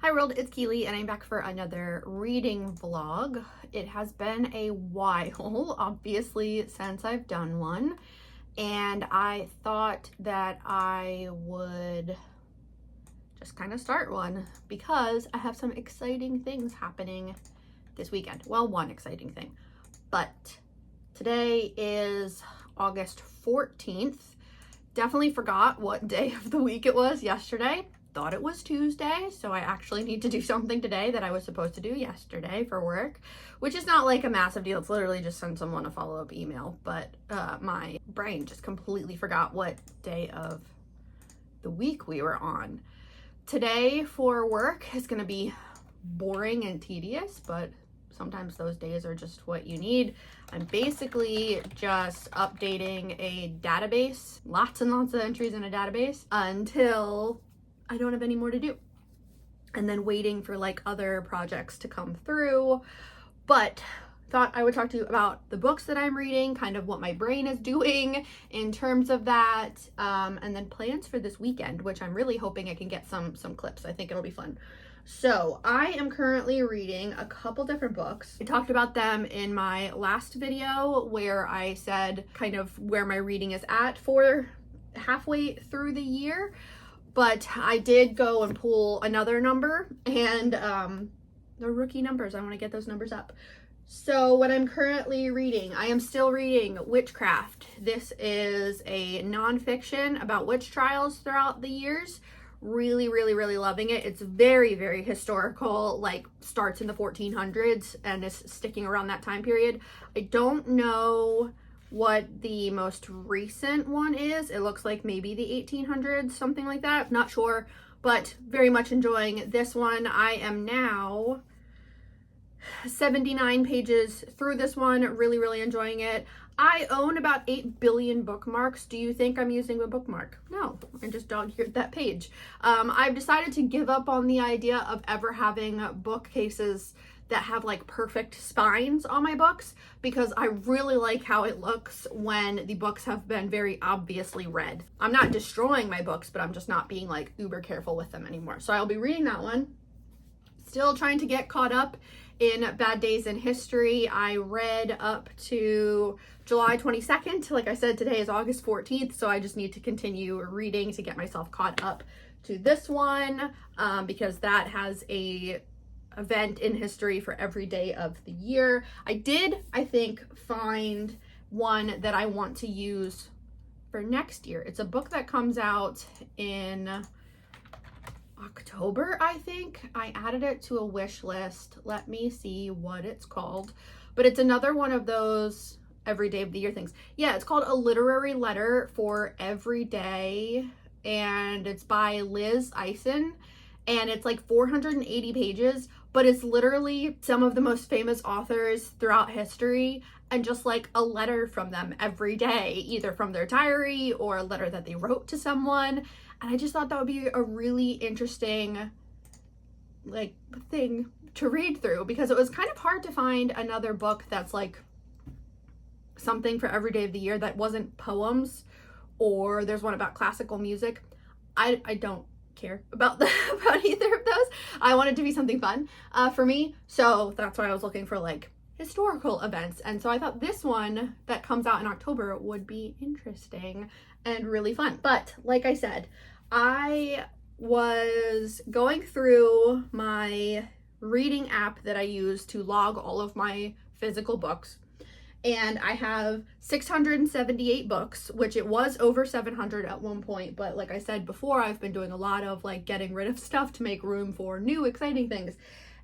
Hi world, it's Keely and I'm back for another reading vlog. It has been a while, obviously, since I've done one, and I thought that I would just kind of start one because I have some exciting things happening this weekend. Well, one exciting thing, but today is August 14th. Definitely forgot what day of the week it was yesterday. Thought it was Tuesday, so I actually need to do something today that I was supposed to do yesterday for work, which is not like a massive deal. It's literally just send someone a follow-up email, but my brain just completely forgot what day of the week we were on. Today for work is going to be boring and tedious, but sometimes those days are just what you need. I'm basically just updating a database, lots and lots of entries in a database until I don't have any more to do. And then waiting for like other projects to come through. But thought I would talk to you about the books that I'm reading, kind of what my brain is doing in terms of that, and then plans for this weekend, which I'm really hoping I can get some clips. I think it'll be fun. So I am currently reading a couple different books. I talked about them in my last video where I said kind of where my reading is at for halfway through the year. But I did go and pull another number, and they're rookie numbers. I want to get those numbers up. So what I'm currently reading, I am still reading Witchcraft. This is a nonfiction about witch trials throughout the years. Really, really, really loving it. It's very, very historical, like starts in the 1400s and is sticking around that time period. I don't know what the most recent one is. It looks like maybe the 1800s, something like that. Not sure, but very much enjoying this one. I am now 79 pages through this one. Really, really enjoying it. I own about 8 billion bookmarks. Do you think I'm using a bookmark? No, I just dog-eared that page. I've decided to give up on the idea of ever having bookcases that have like perfect spines on my books, because I really like how it looks when the books have been very obviously read. I'm not destroying my books, but I'm just not being like uber careful with them anymore. So I'll be reading that one. Still trying to get caught up in Bad Days in History. I read up to July 22nd. Like I said, today is August 14th, so I just need to continue reading to get myself caught up to this one, because that has a event in history for every day of the year. I did, I think, find one that I want to use for next year. It's a book that comes out in October, I think. I added it to a wish list. Let me see what it's called. But it's another one of those every day of the year things. Yeah, it's called A Literary Letter for Every Day, and it's by Liz Eisen, and it's like 480 pages, but it's literally some of the most famous authors throughout history and just like a letter from them every day, either from their diary or a letter that they wrote to someone. And I just thought that would be a really interesting like thing to read through, because it was kind of hard to find another book that's like something for every day of the year that wasn't poems, or there's one about classical music. I don't care about either of those. I wanted to be something fun for me, so that's why I was looking for like historical events. And so I thought this one that comes out in October would be interesting and really fun. But like I said, I was going through my reading app that I use to log all of my physical books, and I have 678 books, which it was over 700 at one point. But like I said before, I've been doing a lot of like getting rid of stuff to make room for new exciting things.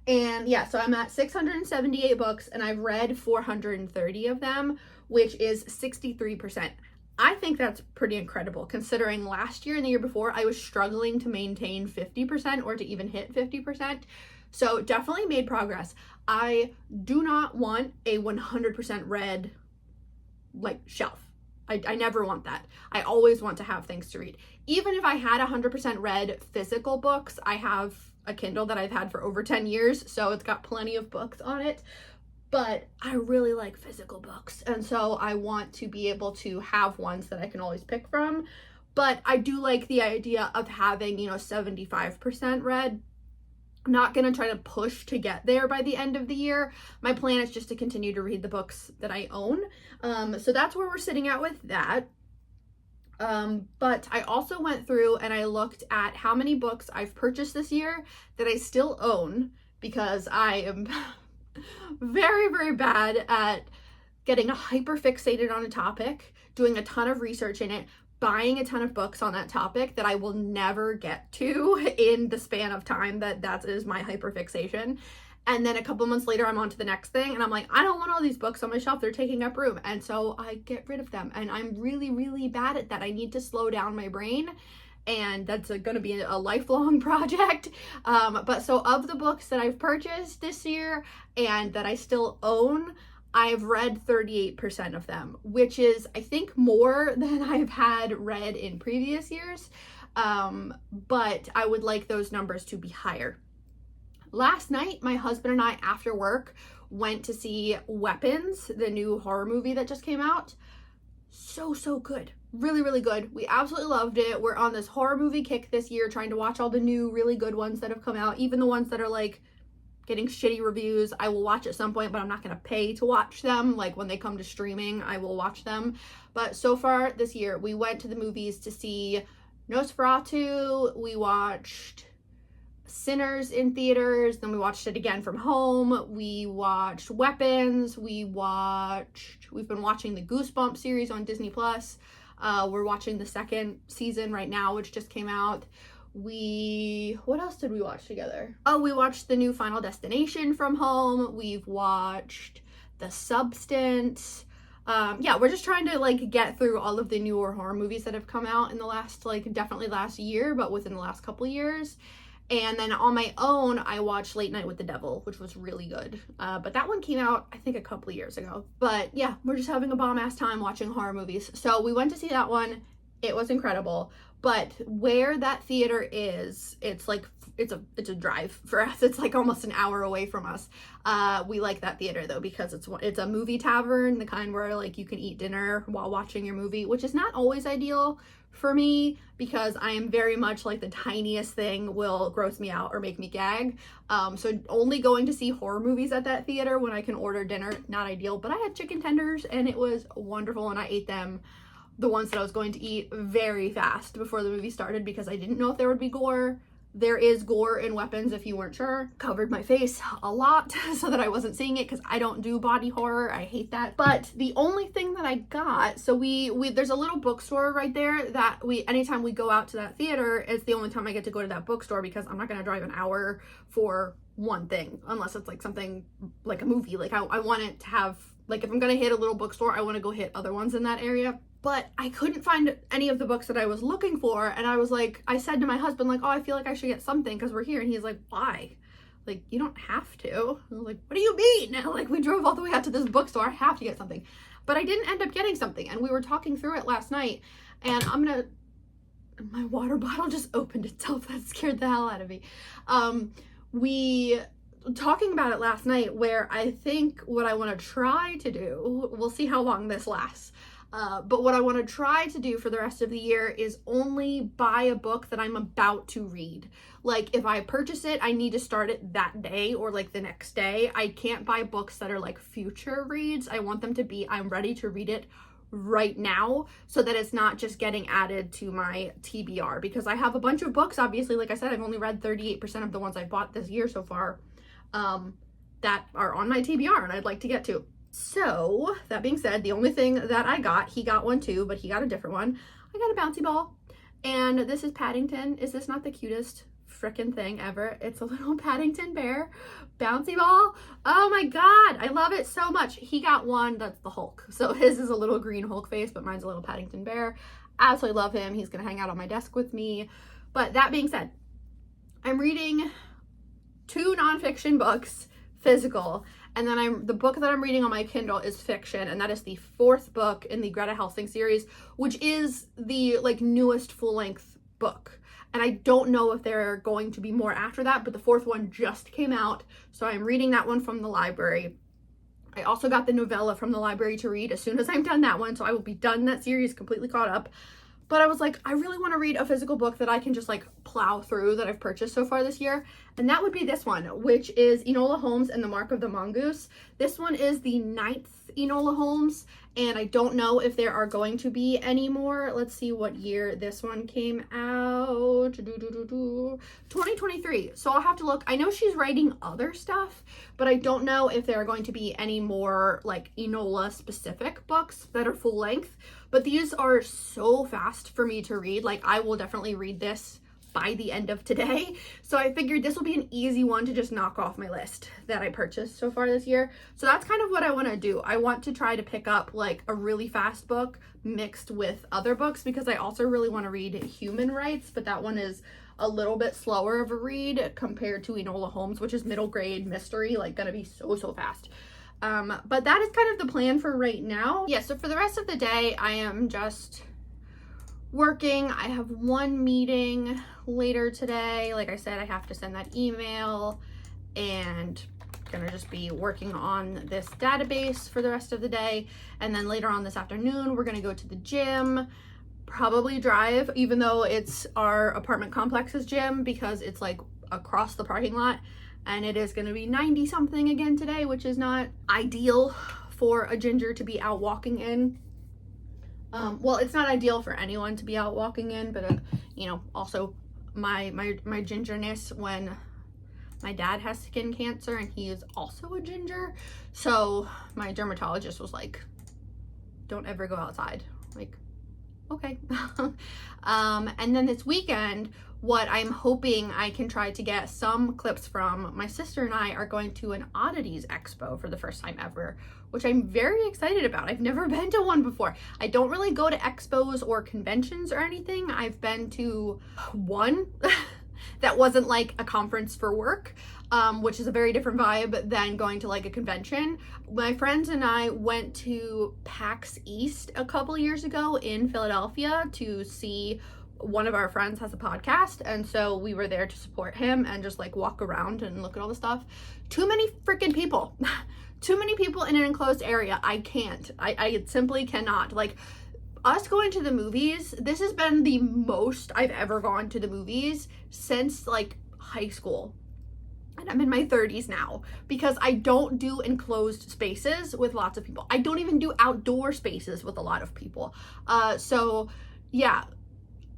And yeah, so I'm at 678 books and I've read 430 of them, which is 63%. I think that's pretty incredible, considering last year and the year before, I was struggling to maintain 50% or to even hit 50%. So definitely made progress. I do not want a 100% read like shelf. I never want that. I always want to have things to read. Even if I had 100% read physical books, I have a Kindle that I've had for over 10 years, so it's got plenty of books on it. But I really like physical books, and so I want to be able to have ones that I can always pick from. But I do like the idea of having, 75% read. I'm not going to try to push to get there by the end of the year. My plan is just to continue to read the books that I own. So that's where we're sitting at with that. But I also went through and I looked at how many books I've purchased this year that I still own, because I am very, very bad at getting hyper fixated on a topic, doing a ton of research in it, buying a ton of books on that topic that I will never get to in the span of time that is my hyper fixation. And then a couple months later, I'm on to the next thing. And I'm like, I don't want all these books on my shelf. They're taking up room. And so I get rid of them. And I'm really, really bad at that. I need to slow down my brain. And that's going to be a lifelong project. But so of the books that I've purchased this year and that I still own, I've read 38% of them, which is, I think, more than I've had read in previous years. But I would like those numbers to be higher. Last night, my husband and I, after work, went to see Weapons, the new horror movie that just came out. So good. Really, really good. We absolutely loved it. We're on this horror movie kick this year, trying to watch all the new, really good ones that have come out, even the ones that are like getting shitty reviews. I will watch at some point, but I'm not going to pay to watch them. Like when they come to streaming, I will watch them. But so far this year, we went to the movies to see Nosferatu. We watched Sinners in theaters, then we watched it again from home. We watched Weapons. We've been watching the Goosebumps series on Disney Plus. We're watching the second season right now, which just came out. What else did we watch together? Oh, we watched the new Final Destination from home. We've watched The Substance. Yeah, we're just trying to like get through all of the newer horror movies that have come out in the last, like definitely last year, but within the last couple years. And then on my own, I watched Late Night with the Devil, which was really good. But that one came out, I think, a couple of years ago. But yeah, we're just having a bomb-ass time watching horror movies. So we went to see that one. It was incredible. But where that theater is, it's a drive for us. It's like almost an hour away from us. We like that theater though, because it's a movie tavern, the kind where like you can eat dinner while watching your movie, which is not always ideal for me because I am very much like the tiniest thing will gross me out or make me gag. So only going to see horror movies at that theater when I can order dinner, not ideal. But I had chicken tenders and it was wonderful, and I ate them, the ones that I was going to eat, very fast before the movie started because I didn't know if there would be gore. There is gore in Weapons, if you weren't sure. Covered my face a lot so that I wasn't seeing it because I don't do body horror. I hate that. But the only thing that I got, so there's a little bookstore right there that anytime we go out to that theater, it's the only time I get to go to that bookstore because I'm not going to drive an hour for one thing unless it's like something like a movie. Like I want it to have, like if I'm going to hit a little bookstore, I want to go hit other ones in that area. But I couldn't find any of the books that I was looking for. And I was like, I said to my husband, like, oh, I feel like I should get something because we're here. And he's like, why? Like, you don't have to. I was like, what do you mean? Like, we drove all the way out to this bookstore. I have to get something. But I didn't end up getting something. And we were talking through it last night. And my water bottle just opened itself. That scared the hell out of me. We talking about it last night, where I think what I want to try to do, we'll see how long this lasts. But what I want to try to do for the rest of the year is only buy a book that I'm about to read. Like if I purchase it, I need to start it that day or like the next day. I can't buy books that are like future reads. I want them to be, I'm ready to read it right now so that it's not just getting added to my TBR, because I have a bunch of books. Obviously, like I said, I've only read 38% of the ones I've bought this year so far, that are on my TBR and I'd like to get to. So that being said, the only thing that I got, he got one too, but he got a different one. I got a bouncy ball, and this is Paddington. Is this not the cutest freaking thing ever? It's a little Paddington bear bouncy ball. Oh my God, I love it so much. He got one that's the Hulk. So his is a little green Hulk face, but mine's a little Paddington bear. Absolutely love him. He's gonna hang out on my desk with me. But that being said, I'm reading 2 nonfiction books, physical, and then the book that I'm reading on my Kindle is fiction, and that is the 4th book in the Greta Helsing series, which is the like newest full-length book. And I don't know if there are going to be more after that, but the 4th one just came out, so I'm reading that one from the library. I also got the novella from the library to read as soon as I'm done that one, so I will be done that series, completely caught up. but I was like, I really want to read a physical book that I can just like plow through that I've purchased so far this year. And that would be this one, which is Enola Holmes and the Mark of the Mongoose. This one is the 9th Enola Holmes, and I don't know if there are going to be any more. Let's see what year this one came out. 2023. So I'll have to look. I know she's writing other stuff, but I don't know if there are going to be any more like Enola specific books that are full length. But these are so fast for me to read. Like, I will definitely read this by the end of today. So I figured this will be an easy one to just knock off my list that I purchased so far this year. So that's kind of what I want to do. I want to try to pick up like a really fast book mixed with other books, because I also really want to read Human Rights, but that one is a little bit slower of a read compared to Enola Holmes, which is middle grade mystery, like gonna be so fast. But that is kind of the plan for right now. Yeah, so for the rest of the day, I am just working. I have one meeting later today. Like I said, I have to send that email, and gonna just be working on this database for the rest of the day. And then later on this afternoon, we're gonna go to the gym, probably drive, even though it's our apartment complex's gym, because it's like across the parking lot. And it is going to be 90 something again today, which is not ideal for a ginger to be out walking in. Well, it's not ideal for anyone to be out walking in, but you know, also my gingerness when my dad has skin cancer and he is also a ginger. So my dermatologist was like, don't ever go outside. Like, okay. And then this weekend, what I'm hoping I can try to get some clips from, my sister and I are going to an Oddities expo for the first time ever, which I'm very excited about. I've never been to one before. I don't really go to expos or conventions or anything. I've been to one that wasn't like a conference for work, which is a very different vibe than going to like a convention. My friends and I went to PAX East a couple years ago in Philadelphia to see one of our friends has a podcast, and so we were there to support him and just like walk around and look at all the stuff. Too many freaking people. Too many people in an enclosed area. I can't. I simply cannot. Like, us going to the movies, this has been the most I've ever gone to the movies since like high school. And I'm in my 30s now, because I don't do enclosed spaces with lots of people. I don't even do outdoor spaces with a lot of people. So yeah,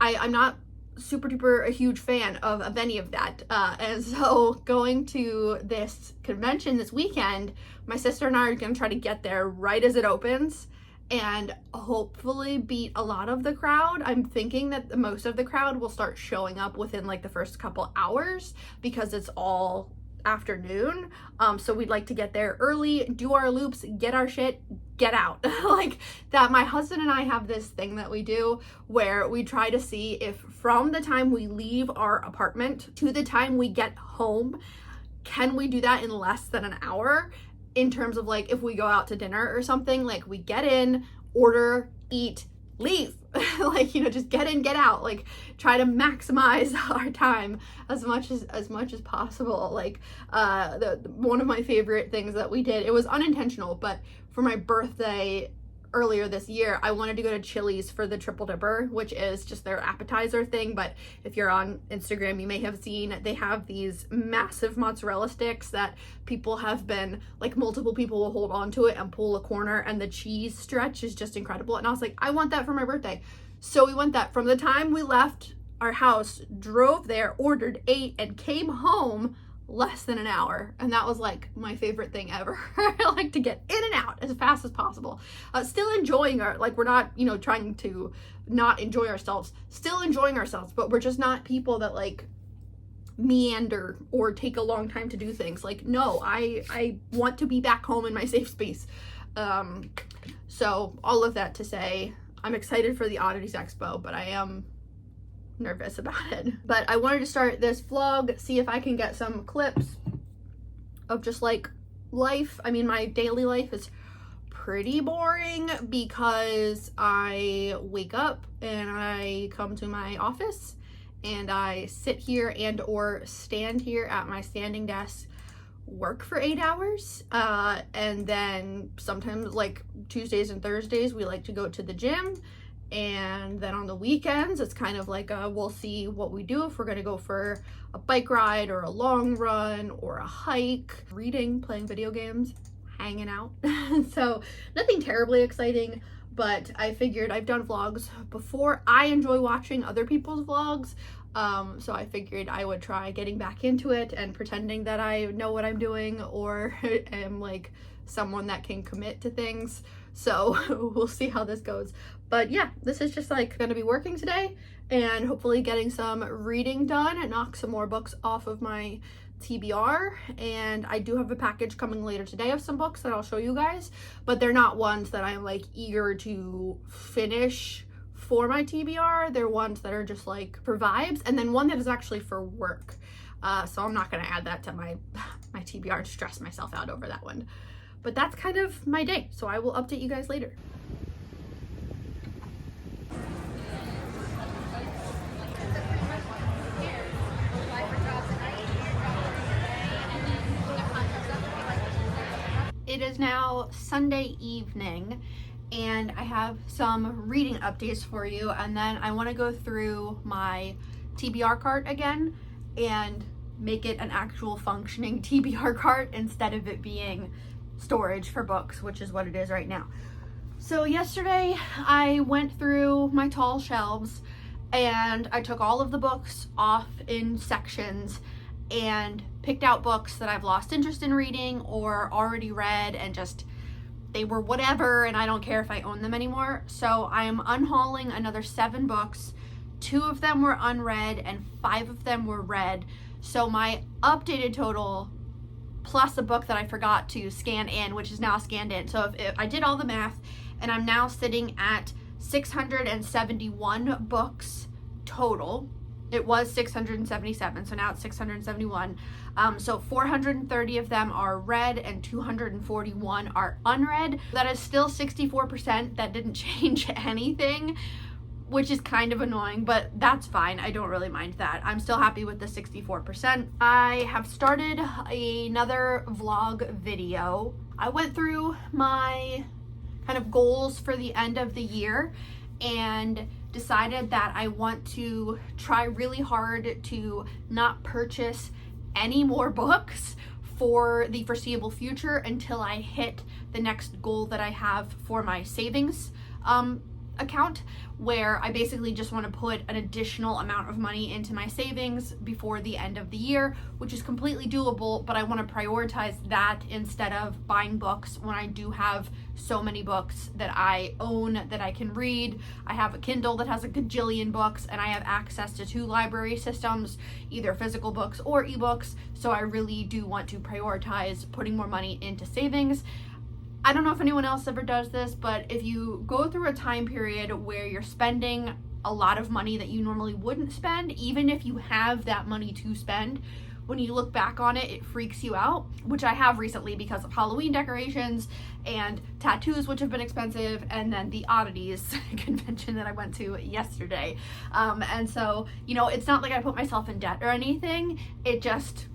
I'm not super duper a huge fan of any of that. And so going to this convention this weekend, my sister and I are going to try to get there right as it opens and hopefully beat a lot of the crowd. I'm thinking that most of the crowd will start showing up within like the first couple hours, because it's all afternoon. So we'd like to get there early, do our loops, get our shit, get out. Like that. My husband and I have this thing that we do where we try to see if from the time we leave our apartment to the time we get home, can we do that in less than an hour? In terms of like, if we go out to dinner or something, like we get in, order, eat, leave. Like, you know, just get in, get out. Like, try to maximize our time as much as possible. Like, one of my favorite things that we did, it was unintentional, but for my birthday earlier this year, I wanted to go to Chili's for the Triple Dipper, which is just their appetizer thing. But if you're on Instagram, you may have seen they have these massive mozzarella sticks that people have been, like, multiple people will hold on to it and pull a corner, and the cheese stretch is just incredible. And I was like, I want that for my birthday. So we went that from the time we left our house, drove there, ordered, ate, and came home less than an hour. And that was like my favorite thing ever. I like to get in and out as fast as possible. Still enjoying like, we're not, you know, trying to not enjoy ourselves, still enjoying ourselves, but we're just not people that like meander or take a long time to do things. Like, no, I want to be back home in my safe space. So all of that to say, I'm excited for the Oddities Expo, but I am nervous about it. But I wanted to start this vlog, see if I can get some clips of just like life. I mean, my daily life is pretty boring because I wake up and I come to my office and I sit here and or stand here at my standing desk, work for 8 hours, and then sometimes like Tuesdays and Thursdays we like to go to the gym And then on the weekends, it's kind of like we'll see what we do, if we're gonna go for a bike ride or a long run or a hike, reading, playing video games, hanging out. So nothing terribly exciting, but I figured I've done vlogs before. I enjoy watching other people's vlogs. So I figured I would try getting back into it and pretending that I know what I'm doing or am like someone that can commit to things. So we'll see how this goes. But yeah, this is just like gonna be working today and hopefully getting some reading done and knock some more books off of my TBR. And I do have a package coming later today of some books that I'll show you guys, but they're not ones that I'm like eager to finish for my TBR. They're ones that are just like for vibes, and then one that is actually for work. So I'm not gonna add that to my TBR and stress myself out over that one. But that's kind of my day, so I will update you guys later. It is now Sunday evening, and I have some reading updates for you, and then I want to go through my TBR cart again and make it an actual functioning TBR cart instead of it being storage for books, which is what it is right now. So yesterday I went through my tall shelves and I took all of the books off in sections and picked out books that I've lost interest in reading or already read, and just they were whatever and I don't care if I own them anymore. So I'm unhauling another 7 books. 2 of them were unread and 5 of them were read. So my updated total, plus a book that I forgot to scan in, which is now scanned in. So if I did all the math, and I'm now sitting at 671 books total. It was 677, so now it's 671. So 430 of them are read and 241 are unread. That is still 64%. That didn't change anything, which is kind of annoying, but that's fine. I don't really mind that. I'm still happy with the 64%. I have started another vlog video. I went through my kind of goals for the end of the year and decided that I want to try really hard to not purchase any more books for the foreseeable future until I hit the next goal that I have for my savings account, where I basically just want to put an additional amount of money into my savings before the end of the year, which is completely doable, but I want to prioritize that instead of buying books when I do have so many books that I own that I can read. I have a Kindle that has a gajillion books, and I have access to 2 library systems, either physical books or ebooks, so I really do want to prioritize putting more money into savings. I don't know if anyone else ever does this, but if you go through a time period where you're spending a lot of money that you normally wouldn't spend, even if you have that money to spend, when you look back on it, it freaks you out, which I have recently because of Halloween decorations and tattoos, which have been expensive, and then the Oddities convention that I went to yesterday. And so, you know, it's not like I put myself in debt or anything. It just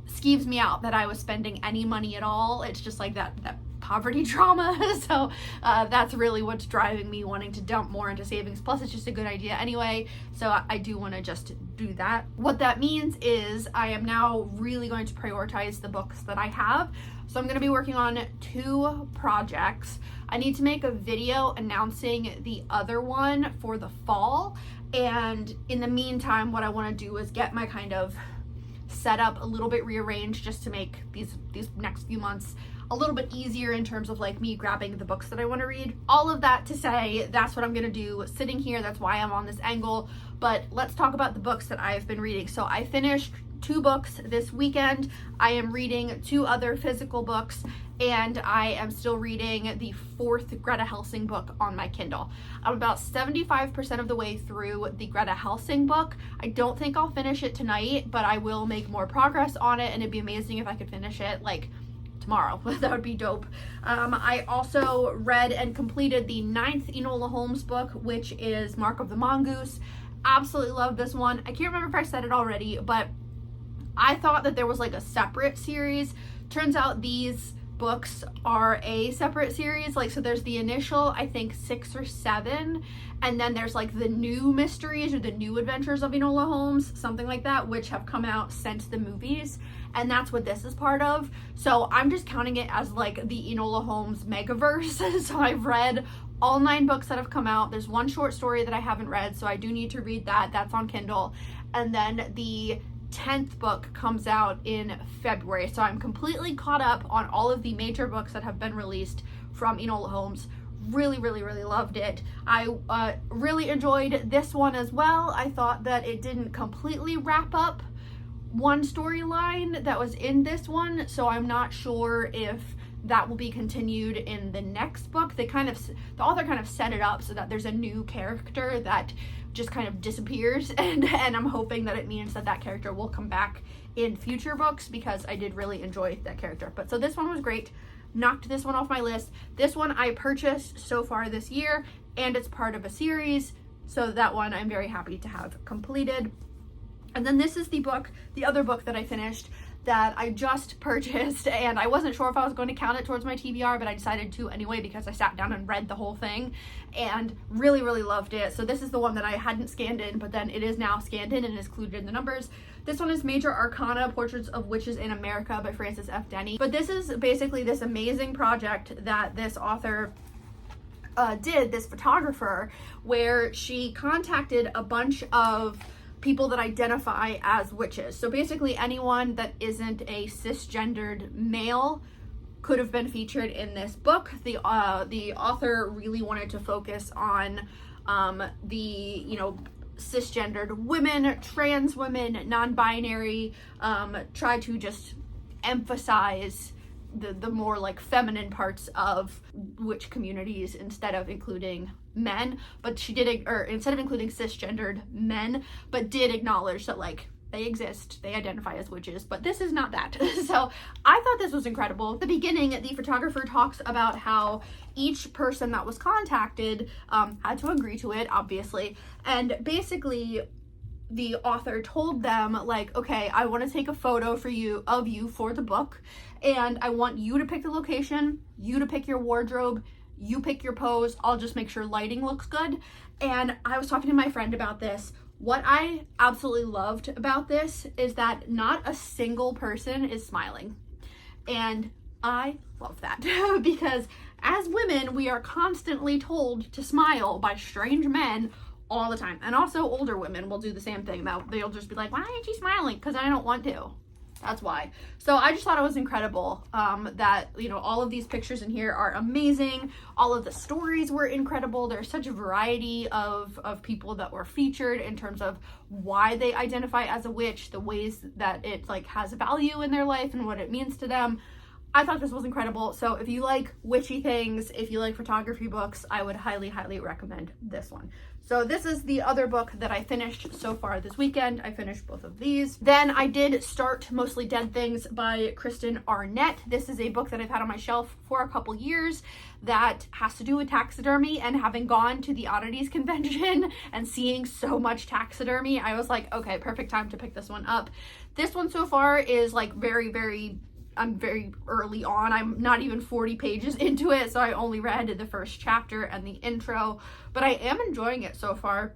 skeeves me out that I was spending any money at all. It's just like that poverty trauma. So that's really what's driving me wanting to dump more into savings. Plus it's just a good idea anyway, so I do want to just do that. What that means is I am now really going to prioritize the books that I have. So I'm going to be working on 2 projects. I need to make a video announcing the other one for the fall, and in the meantime what I want to do is get my kind of setup a little bit rearranged just to make these next few months a little bit easier in terms of like me grabbing the books that I want to read. All of that to say, that's what I'm going to do sitting here. That's why I'm on this angle. But let's talk about the books that I've been reading. So I finished 2 books this weekend. I am reading 2 other physical books, and I am still reading the 4th Greta Helsing book on my Kindle. I'm about 75% of the way through the Greta Helsing book. I don't think I'll finish it tonight, but I will make more progress on it, and it'd be amazing if I could finish it like tomorrow. That would be dope. I also read and completed the 9th Enola Holmes book, which is Mark of the Mongoose. Absolutely love this one. I can't remember if I said it already, but I thought that there was like a separate series. Turns out these books are a separate series. Like, so there's the initial, I think 6 or 7, and then there's like the new mysteries or the new adventures of Enola Holmes, something like that, which have come out since the movies, and that's what this is part of. So I'm just counting it as like the Enola Holmes megaverse. So I've read all 9 books that have come out. There's one short story that I haven't read, so I do need to read that. That's on Kindle. And then the 10th book comes out in February. So I'm completely caught up on all of the major books that have been released from Enola Holmes. Really, really, really loved it. I really enjoyed this one as well. I thought that it didn't completely wrap up one storyline that was in this one, so I'm not sure if that will be continued in the next book. The author kind of set it up so that there's a new character that just kind of disappears, and I'm hoping that it means that that character will come back in future books, because I did really enjoy that character. But so this one was great. Knocked this one off my list. This one I purchased so far this year, and it's part of a series, so that one I'm very happy to have completed. And then this is the other book that I finished that I just purchased, and I wasn't sure if I was going to count it towards my TBR, but I decided to anyway because I sat down and read the whole thing and really, really loved it. So this is the one that I hadn't scanned in, but then it is now scanned in and is included in the numbers. This one is Major Arcana, Portraits of Witches in America by Frances F. Denny. But this is basically this amazing project that this author did, this photographer, where she contacted a bunch of people that identify as witches. So basically anyone that isn't a cisgendered male could have been featured in this book. The author really wanted to focus on cisgendered women, trans women, non-binary, try to just emphasize the more like feminine parts of witch communities instead of including men. But she did, or instead of including cisgendered men, but did acknowledge that like they exist, they identify as witches, but this is not that. So I thought this was incredible. At the beginning, the photographer talks about how each person that was contacted had to agree to it, obviously, and basically the author told them like, okay, I want to take a photo of you for the book, and I want you to pick the location, you to pick your wardrobe, you pick your pose, I'll just make sure lighting looks good. And I was talking to my friend about this. What I absolutely loved about this is that not a single person is smiling. And I love that because as women, we are constantly told to smile by strange men all the time. And also older women will do the same thing. They'll just be like, why aren't you smiling? Because I don't want to. That's why. So I just thought it was incredible that, you know, all of these pictures in here are amazing. All of the stories were incredible. There's such a variety of people that were featured in terms of why they identify as a witch, the ways that it like has value in their life and what it means to them. I thought this was incredible. So if you like witchy things, if you like photography books, I would highly, highly recommend this one. So this is the other book that I finished so far this weekend. I finished both of these. Then I did start Mostly Dead Things by Kristen Arnett. This is a book that I've had on my shelf for a couple years that has to do with taxidermy, and having gone to the Oddities convention and seeing so much taxidermy, I was like, okay, perfect time to pick this one up. This one so far is like I'm very early on. I'm not even 40 pages into it, so I only read the first chapter and the intro, but I am enjoying it so far.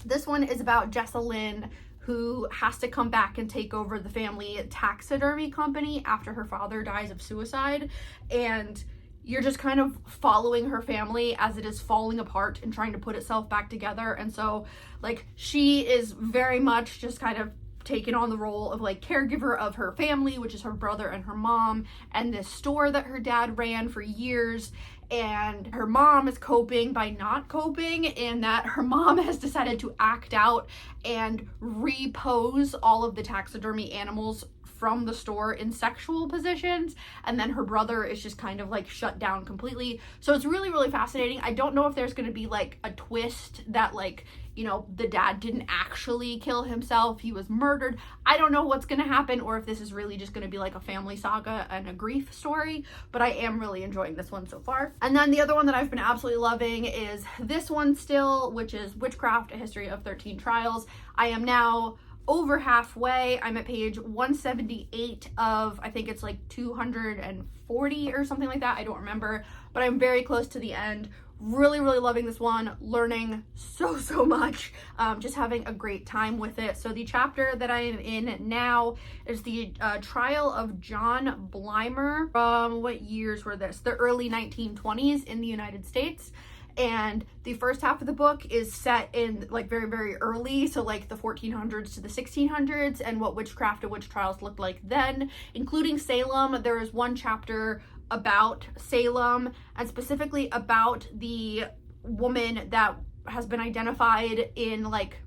This one is about Jessalyn, who has to come back and take over the family taxidermy company after her father dies of suicide, and you're just kind of following her family as it is falling apart and trying to put itself back together. And so like she is very much just kind of taken on the role of like caregiver of her family, which is her brother and her mom, and this store that her dad ran for years. And her mom is coping by not coping, in that her mom has decided to act out and repose all of the taxidermy animals from the store in sexual positions, and then her brother is just kind of like shut down completely. So it's really, really fascinating. I don't know if there's going to be like a twist that like, you know, the dad didn't actually kill himself, he was murdered. I don't know what's going to happen, or if this is really just going to be like a family saga and a grief story, but I am really enjoying this one so far. And then the other one that I've been absolutely loving is this one still, which is Witchcraft: A History of 13 Trials. I am now over halfway. I'm at page 178 of, I think it's like 240 or something like that. I don't remember, but I'm very close to the end. Really, really loving this one, learning so much, just having a great time with it. So the chapter that I am in now is the trial of John Blymer. From what years were this? The early 1920s in the United States. And the first half of the book is set in like very, very early, so like the 1400s to the 1600s, and what witchcraft and witch trials looked like then, including Salem. There is one chapter about Salem, and specifically about the woman that has been identified in, like,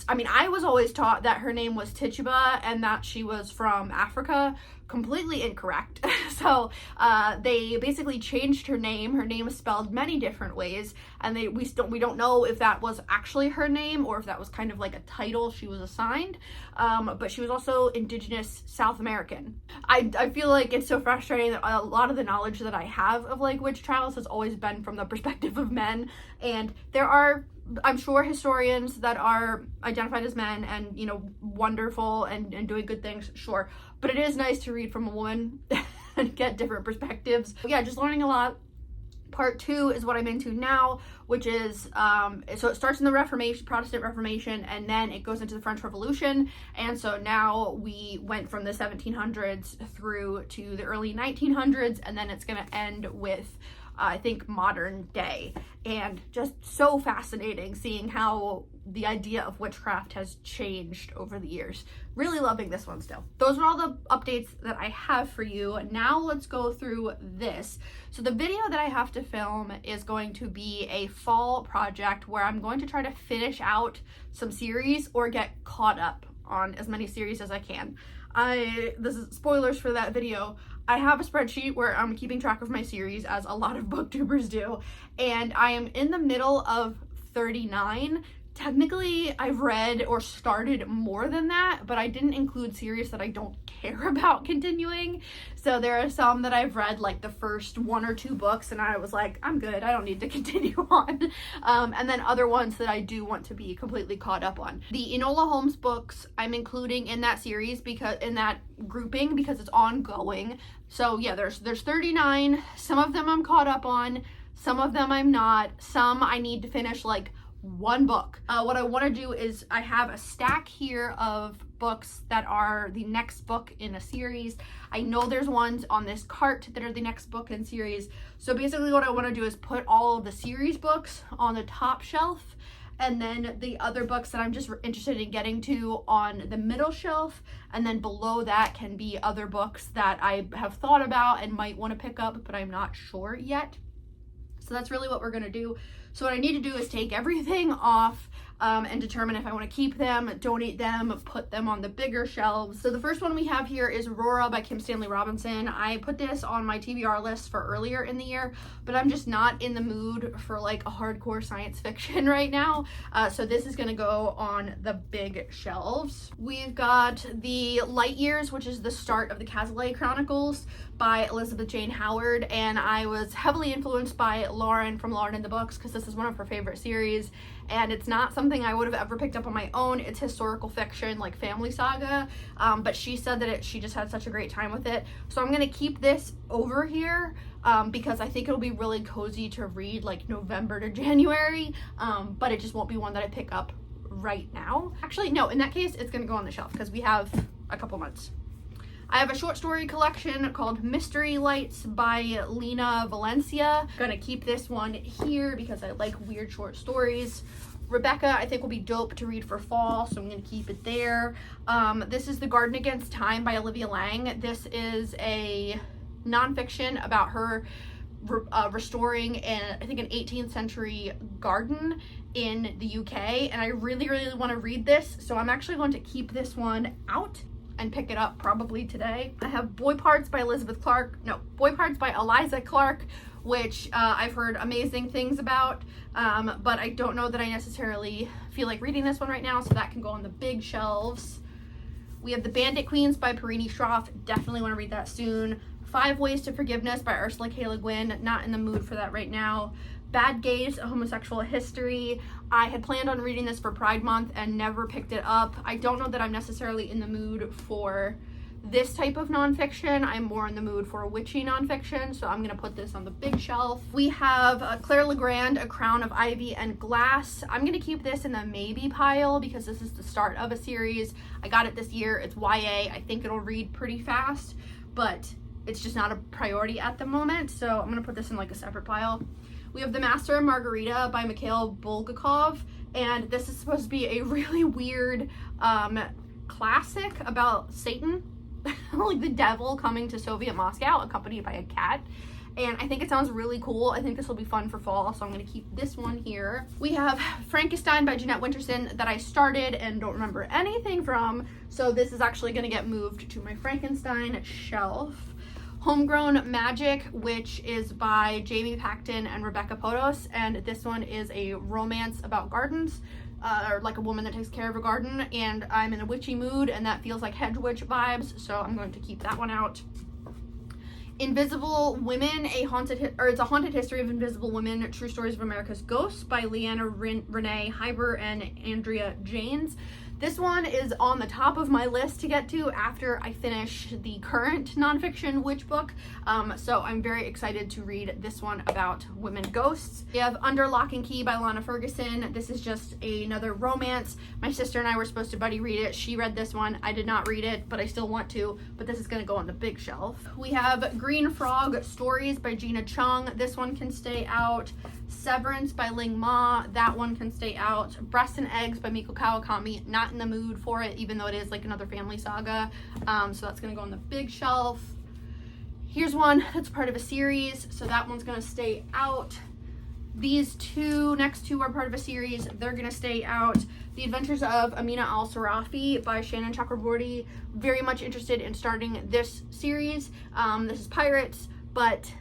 I mean, I was always taught that her name was Tituba and that she was from Africa. Completely incorrect. So they basically changed her name. Her name is spelled many different ways, and we don't know if that was actually her name or if that was kind of like a title she was assigned. But she was also indigenous South American. I feel like it's so frustrating that a lot of the knowledge that I have of like witch trials has always been from the perspective of men, and there are, I'm sure, historians that are identified as men and, you know, wonderful and doing good things, sure. But it is nice to read from a woman and get different perspectives. Yeah, just learning a lot. Part 2 is what I'm into now, which is, so it starts in the Reformation, Protestant Reformation, and then it goes into the French Revolution. And so now we went from the 1700s through to the early 1900s, and then it's going to end with, I think, modern day. And just so fascinating seeing how the idea of witchcraft has changed over the years. Really loving this one still. Those are all the updates that I have for you. Now let's go through this. So the video that I have to film is going to be a fall project where I'm going to try to finish out some series or get caught up on as many series as I can. This is spoilers for that video. I have a spreadsheet where I'm keeping track of my series, as a lot of booktubers do, and I am in the middle of 39. Technically, I've read or started more than that, but I didn't include series that I don't care about continuing. So there are some that I've read like the first 1 or 2 books and I was like, I'm good, I don't need to continue on. And then other ones that I do want to be completely caught up on. The Enola Holmes books I'm including in that series, because in that grouping, because it's ongoing. So yeah, there's 39. Some of them I'm caught up on, some of them I'm not. Some I need to finish like one book. What I want to do is, I have a stack here of books that are the next book in a series. I know there's ones on this cart that are the next book in series. So basically what I want to do is put all of the series books on the top shelf, and then the other books that I'm just interested in getting to on the middle shelf, and then below that can be other books that I have thought about and might want to pick up, but I'm not sure yet. So that's really what we're going to do. So what I need to do is take everything off and determine if I want to keep them, donate them, put them on the bigger shelves. So the first one we have here is Aurora by Kim Stanley Robinson. I put this on my TBR list for earlier in the year, but I'm just not in the mood for like a hardcore science fiction right now. So this is going to go on the big shelves. We've got the Light Years, which is the start of the Cazalet Chronicles by Elizabeth Jane Howard, and I was heavily influenced by Lauren from Lauren in the Books, because this is one of her favorite series, and it's not something I would have ever picked up on my own. It's historical fiction, like family saga, but she said that she just had such a great time with it. So I'm gonna keep this over here because I think it'll be really cozy to read like November to January, but it just won't be one that I pick up right now. Actually, no, in that case, it's gonna go on the shelf because we have a couple months. I have a short story collection called Mystery Lights by Lena Valencia. Gonna keep this one here because I like weird short stories. Rebecca, I think, will be dope to read for fall, so I'm gonna keep it there. This is The Garden Against Time by Olivia Lang. This is a nonfiction about her restoring I think an 18th century garden in the UK, and I really, really want to read this, so I'm actually going to keep this one out and pick it up probably today. I have Boy Parts by Boy Parts by Eliza Clark, which I've heard amazing things about, but I don't know that I necessarily feel like reading this one right now, so that can go on the big shelves. We have The Bandit Queens by Perini Schroff. Definitely want to read that soon. 5 Ways to Forgiveness by Ursula K. Le Guin. Not in the mood for that right now. Bad Gays, A Homosexual History. I had planned on reading this for Pride Month and never picked it up. I don't know that I'm necessarily in the mood for this type of nonfiction. I'm more in the mood for witchy nonfiction, so I'm gonna put this on the big shelf. We have Claire Legrand, A Crown of Ivy and Glass. I'm gonna keep this in the maybe pile because this is the start of a series. I got it this year. It's YA. I think it'll read pretty fast, but it's just not a priority at the moment, so I'm gonna put this in like a separate pile. We have The Master and Margarita by Mikhail Bulgakov, and this is supposed to be a really weird classic about Satan, like the devil coming to Soviet Moscow accompanied by a cat. And I think it sounds really cool. I think this will be fun for fall, so I'm going to keep this one here. We have Frankenstein by Jeanette Winterson that I started and don't remember anything from, so this is actually going to get moved to my Frankenstein shelf. Homegrown Magic, which is by Jamie Pacton and Rebecca Potos, and this one is a romance about gardens, or like a woman that takes care of a garden, and I'm in a witchy mood, and that feels like hedge witch vibes, so I'm going to keep that one out. Invisible Women, it's a haunted history of invisible women, true stories of America's ghosts by Leanna Renee Hyber and Andrea Janes. This one is on the top of my list to get to after I finish the current nonfiction witch book, so I'm very excited to read this one about women ghosts. We have Under Lock and Key by Lana Ferguson. This is just another romance. My sister and I were supposed to buddy read it. She read this one. I did not read it, but I still want to, but this is going to go on the big shelf. We have Green Frog Stories by Gina Chung. This one can stay out. Severance by Ling Ma, that one can stay out. Breasts and Eggs by Miko Kawakami, not in the mood for it, even though it is like another family saga, so that's gonna go on the big shelf. Here's one that's part of a series, so that one's gonna stay out. These next two are part of a series, they're gonna stay out. The Adventures of Amina Al-Sarafi by Shannon Chakraborty. Very much interested in starting this series. This is pirates, but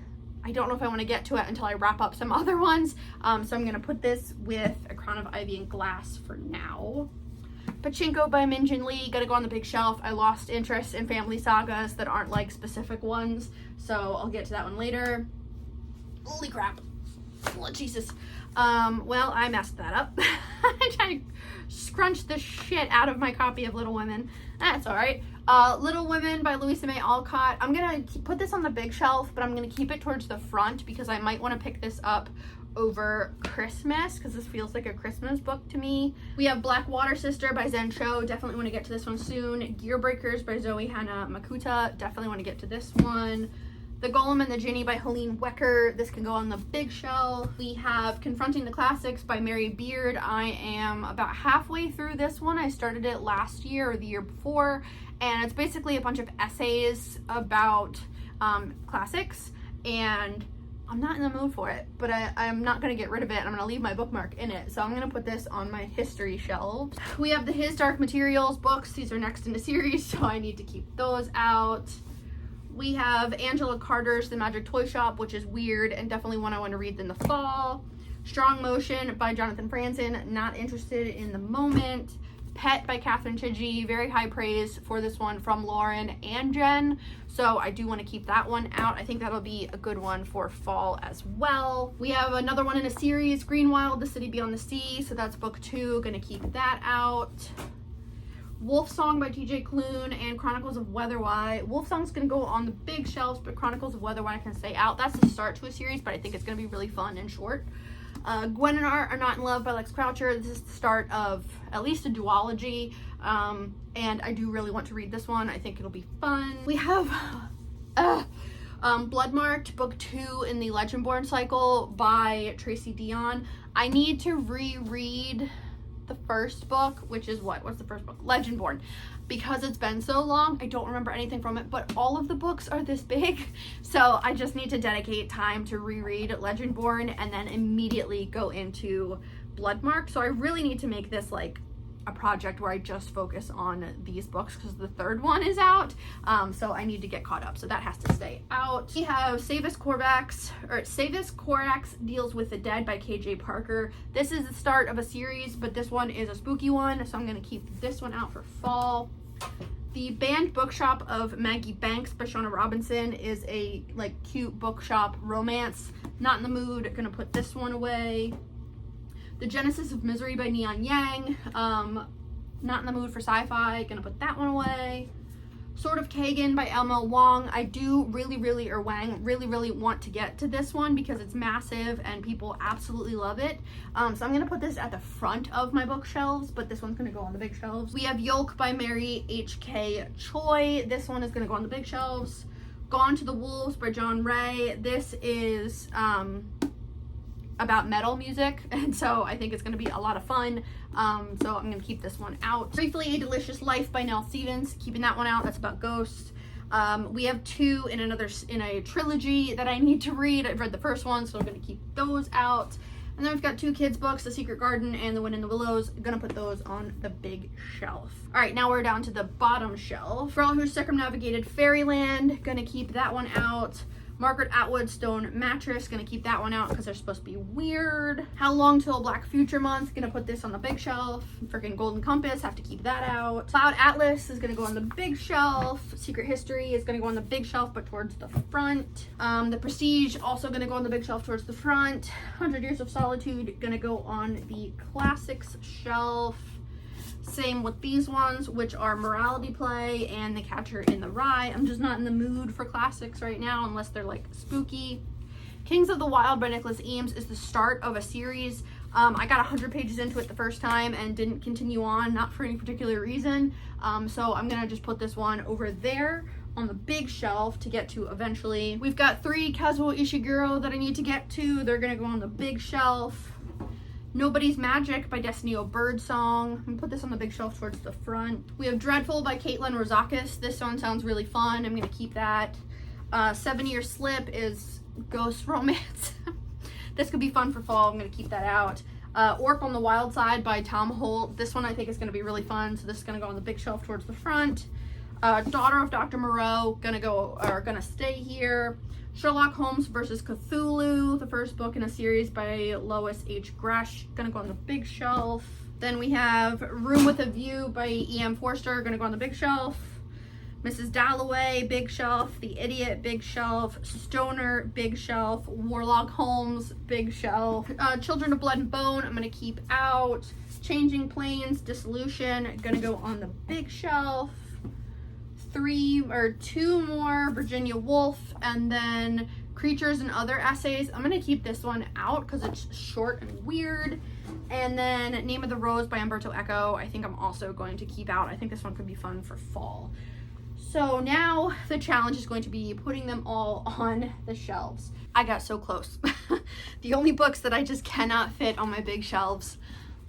I don't know if I want to get to it until I wrap up some other ones, so I'm going to put this with A Crown of Ivy and Glass for now. Pachinko by Min Jin Lee, gotta go on the big shelf. I lost interest in family sagas that aren't like specific ones, so I'll get to that one later. Holy crap. Oh, Jesus. Well, I messed that up. I tried to scrunch the shit out of my copy of Little Women. That's alright. Little Women by Louisa May Alcott. I'm gonna put this on the big shelf, but I'm gonna keep it towards the front because I might want to pick this up over Christmas because this feels like a Christmas book to me. We have Black Water Sister by Zen Cho. Definitely want to get to this one soon. Gear Breakers by Zoe Hannah Makuta. Definitely want to get to this one. The Golem and the Ginny by Helene Wecker. This can go on the big shelf. We have Confronting the Classics by Mary Beard. I am about halfway through this one. I started it last year or the year before, and it's basically a bunch of essays about classics, and I'm not in the mood for it, but I'm not going to get rid of it. I'm going to leave my bookmark in it, so I'm going to put this on my history shelves. We have the His Dark Materials books. These are next in the series, so I need to keep those out. We have Angela Carter's The Magic Toy Shop, which is weird and definitely one I want to read in the fall. Strong Motion by Jonathan Franzen, not interested in the moment. Pet by Catherine Chidgey, very high praise for this one from Lauren and Jen, so I do want to keep that one out. I think that'll be a good one for fall as well. We have another one in a series, Greenwild, The City Beyond the Sea, so that's book 2, gonna keep that out. Wolf Song by TJ Klune and Chronicles of Weatherwhy. Wolf Song's gonna go on the big shelves, but Chronicles of Weatherwhy can stay out. That's the start to a series, but I think it's gonna be really fun and short. Gwen and Art Are Not in Love by Lex Croucher. This is the start of at least a duology, and I do really want to read this one. I think it'll be fun. We have Bloodmarked, book 2 in the Legendborn cycle by Tracy Dion. I need to reread the first book, which is what's the first book? Legendborn. Because it's been so long, I don't remember anything from it, but all of the books are this big, so I just need to dedicate time to reread Legendborn and then immediately go into Bloodmark. So I really need to make this like a project where I just focus on these books because the third one is out, so I need to get caught up, so that has to stay out. We have Savis Corax Deals with the Dead by KJ Parker. This is the start of a series, but this one is a spooky one, so I'm going to keep this one out for fall. The Banned Bookshop of Maggie Banks by Shauna Robinson is a like cute bookshop romance. Not in the mood, gonna put this one away. The Genesis of Misery by Neon Yang. Not in the mood for sci-fi, gonna put that one away. Sword of Kagan by L.M. Wong. I do really want to get to this one because it's massive and people absolutely love it. So I'm gonna put this at the front of my bookshelves, but this one's gonna go on the big shelves. We have Yolk by Mary H.K. Choi. This one is gonna go on the big shelves. Gone to the Wolves by John Ray. This is about metal music, and so I think it's going to be a lot of fun. So I'm going to keep this one out. Briefly, A Delicious Life by Nell Stevens, keeping that one out. That's about ghosts. We have two in a trilogy that I need to read. I've read the first one, so I'm going to keep those out. And then we've got two kids books, The Secret Garden and The Wind in the Willows. I'm going to put those on the big shelf. All right, now we're down to the bottom shelf. Girl Who Circumnavigated Fairyland, going to keep that one out. Margaret Atwood Stone Mattress, gonna keep that one out because they're supposed to be weird. How Long Till Black Future Month, gonna put this on the big shelf. Freaking Golden Compass, have to keep that out. Cloud Atlas is gonna go on the big shelf. Secret History is gonna go on the big shelf but towards the front. The Prestige also gonna go on the big shelf towards the front. 100 Years of Solitude gonna go on the classics shelf. Same with these ones, which are Morality Play and The Catcher in the Rye. I'm just not in the mood for classics right now unless they're like spooky. Kings of the Wild by Nicholas Eames is the start of a series. I got 100 pages into it the first time and didn't continue on, not for any particular reason. So I'm gonna just put this one over there on the big shelf to get to eventually. We've got 3 Kazuo Ishiguro that I need to get to. They're gonna go on the big shelf. Nobody's Magic by Destiny Birdsong. I'm gonna put this on the big shelf towards the front. We have Dreadful by Caitlin Rozakis. This one sounds really fun. I'm gonna keep that. 7 Year Slip is ghost romance. This could be fun for fall. I'm gonna keep that out. Orc on the Wild Side by Tom Holt. This one I think is gonna be really fun. So this is gonna go on the big shelf towards the front. Daughter of Dr. Moreau, gonna stay here. Sherlock Holmes versus Cthulhu, the first book in a series by Lois H. Gresh, gonna go on the big shelf. Then we have Room with a View by E.M. Forster, gonna go on the big shelf. Mrs. Dalloway, big shelf. The Idiot, big shelf. Stoner, big shelf. Warlock Holmes, big shelf. Children of Blood and Bone, I'm gonna keep out. Changing Planes, Dissolution, gonna go on the big shelf. 2 more Virginia Woolf, and then Creatures and Other Essays. I'm gonna keep this one out because it's short and weird. And then Name of the Rose by Umberto Eco, I think I'm also going to keep out. I think this one could be fun for fall. So now the challenge is going to be putting them all on the shelves. I got so close. The only books that I just cannot fit on my big shelves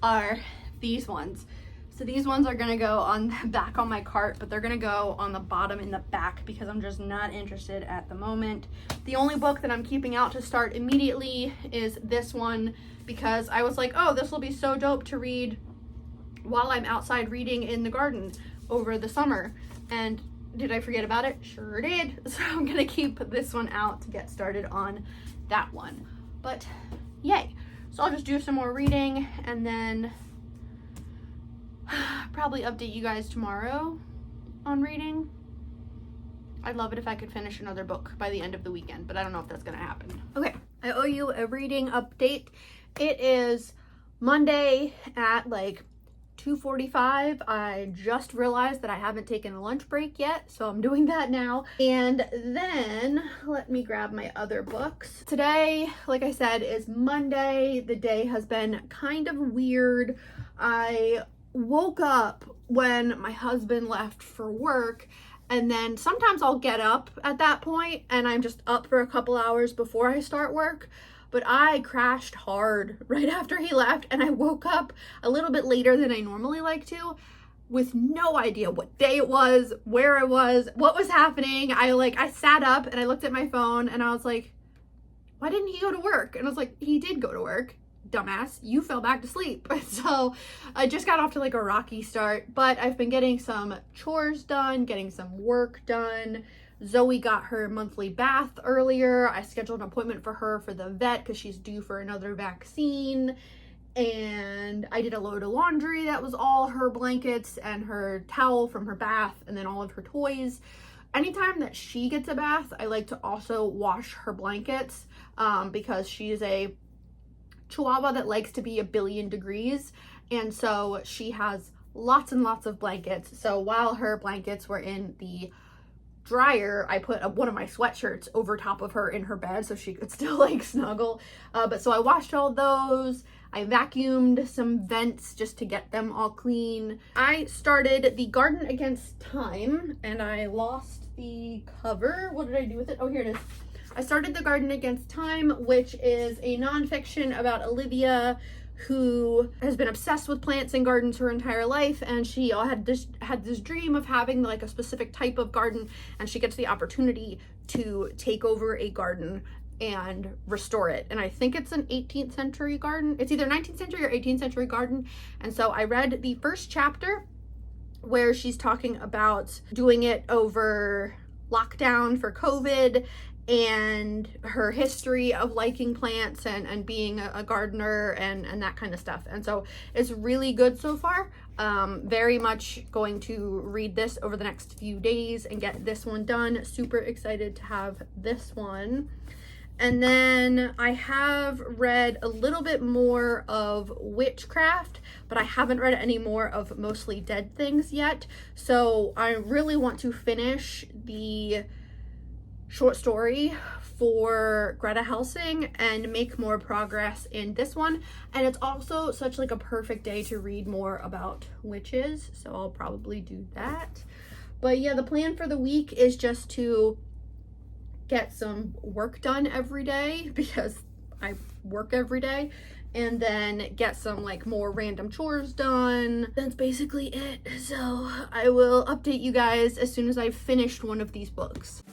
are these ones. So these ones are gonna go on the back on my cart, but they're gonna go on the bottom in the back because I'm just not interested at the moment. The only book that I'm keeping out to start immediately is this one because I was like, oh, this will be so dope to read while I'm outside reading in the garden over the summer. And did I forget about it? Sure did. So I'm gonna keep this one out to get started on that one. But yay. So I'll just do some more reading and then probably update you guys tomorrow on reading. I'd love it if I could finish another book by the end of the weekend, but I don't know if that's gonna happen. Okay, I owe you a reading update. It is Monday at like 2:45. I just realized that I haven't taken a lunch break yet, so I'm doing that now. And then let me grab my other books. Today, like I said, is Monday. The day has been kind of weird. I woke up when my husband left for work, and then sometimes I'll get up at that point and I'm just up for a couple hours before I start work. But I crashed hard right after he left, and I woke up a little bit later than I normally like to with no idea what day it was, where I was, what was happening. I sat up and I looked at my phone and I was like, why didn't he go to work? And I was like, he did go to work. Dumbass, you fell back to sleep. So I just got off to like a rocky start, but I've been getting some chores done, getting some work done. Zoe got her monthly bath earlier. I scheduled an appointment for her for the vet because she's due for another vaccine. and I did a load of laundry that was all her blankets and her towel from her bath and then all of her toys. Anytime that she gets a bath, I like to also wash her blankets because she is a Chihuahua that likes to be a billion degrees, and so she has lots and lots of blankets. So while her blankets were in the dryer, I put one of my sweatshirts over top of her in her bed so she could still like snuggle. But so I washed all those. I vacuumed some vents just to get them all clean. I started The Garden Against Time and I lost the cover. What did I do with it? Oh, here it is. I started The Garden Against Time, which is a nonfiction about Olivia, who has been obsessed with plants and gardens her entire life, and she had this dream of having like a specific type of garden, and she gets the opportunity to take over a garden and restore it. And I think it's an 18th century garden. It's either 19th century or 18th century garden. And so I read the first chapter where she's talking about doing it over lockdown for COVID and her history of liking plants and being a gardener and that kind of stuff. And so it's really good so far. Very much going to read this over the next few days and get this one done. Super excited to have this one. And then I have read a little bit more of witchcraft, but I haven't read any more of Mostly Dead Things yet. So I really want to finish the short story for Greta Helsing and make more progress in this one. And it's also such like a perfect day to read more about witches, so I'll probably do that. But yeah, the plan for the week is just to get some work done every day because I work every day, and then get some like more random chores done. That's basically it. So I will update you guys as soon as I've finished one of these books.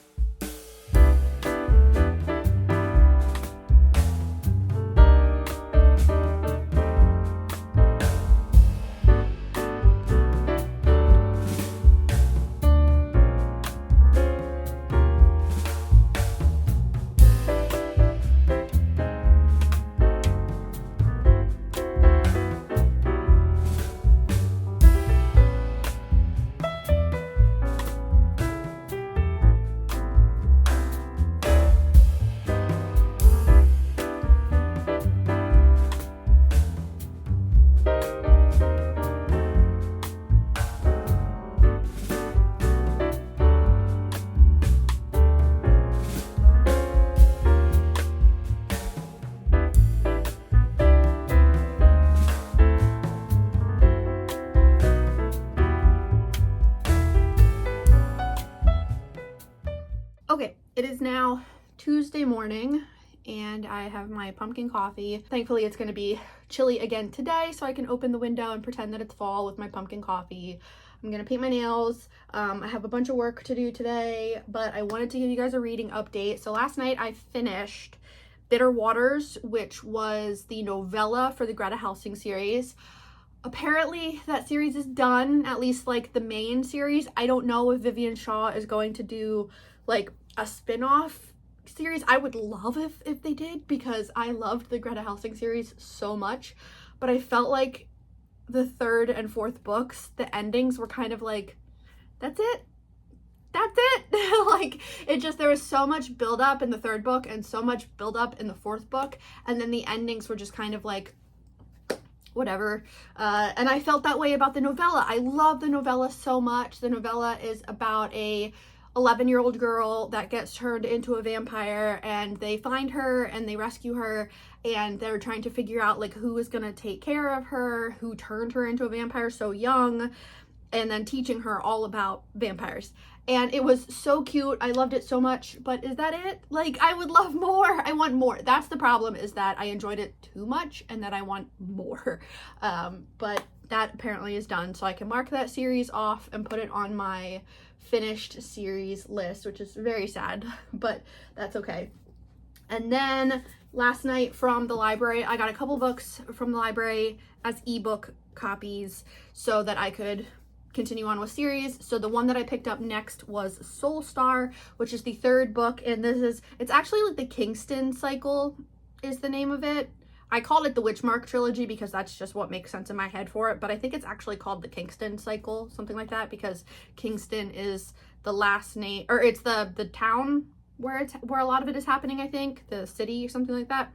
Okay, it is now Tuesday morning and I have my pumpkin coffee. Thankfully, it's going to be chilly again today, so I can open the window and pretend that it's fall with my pumpkin coffee. I'm going to paint my nails. I have a bunch of work to do today, but I wanted to give you guys a reading update. So last night I finished Bitter Waters, which was the novella for the Greta Helsing series. Apparently that series is done, at least like the main series. I don't know if Vivian Shaw is going to do like a spin-off series. I would love if they did, because I loved the Greta Helsing series so much, but I felt like the third and fourth books, the endings were kind of like, that's it. Like, it just, there was so much build up in the third book and so much build up in the fourth book, and then the endings were just kind of like, whatever. And I felt that way about the novella. I love the novella so much. The novella is about a 11-year-old girl that gets turned into a vampire, and they find her and they rescue her, and they're trying to figure out like who is going to take care of her, who turned her into a vampire so young, and then teaching her all about vampires. And it was so cute. I loved it so much. But is that it? Like, I would love more. I want more. That's the problem, is that I enjoyed it too much and that I want more. But that apparently is done, so I can mark that series off and put it on my finished series list, which is very sad, but that's okay. And then last night from the library, I got a couple books from the library as ebook copies so that I could continue on with series. So the one that I picked up next was Soul Star, which is the third book, and it's actually like the Kingston cycle is the name of it. I called it the Witchmark trilogy because that's just what makes sense in my head for it, but I think it's actually called the Kingston cycle, something like that, because Kingston is the last name, or it's the town where a lot of it is happening, I think, the city or something like that.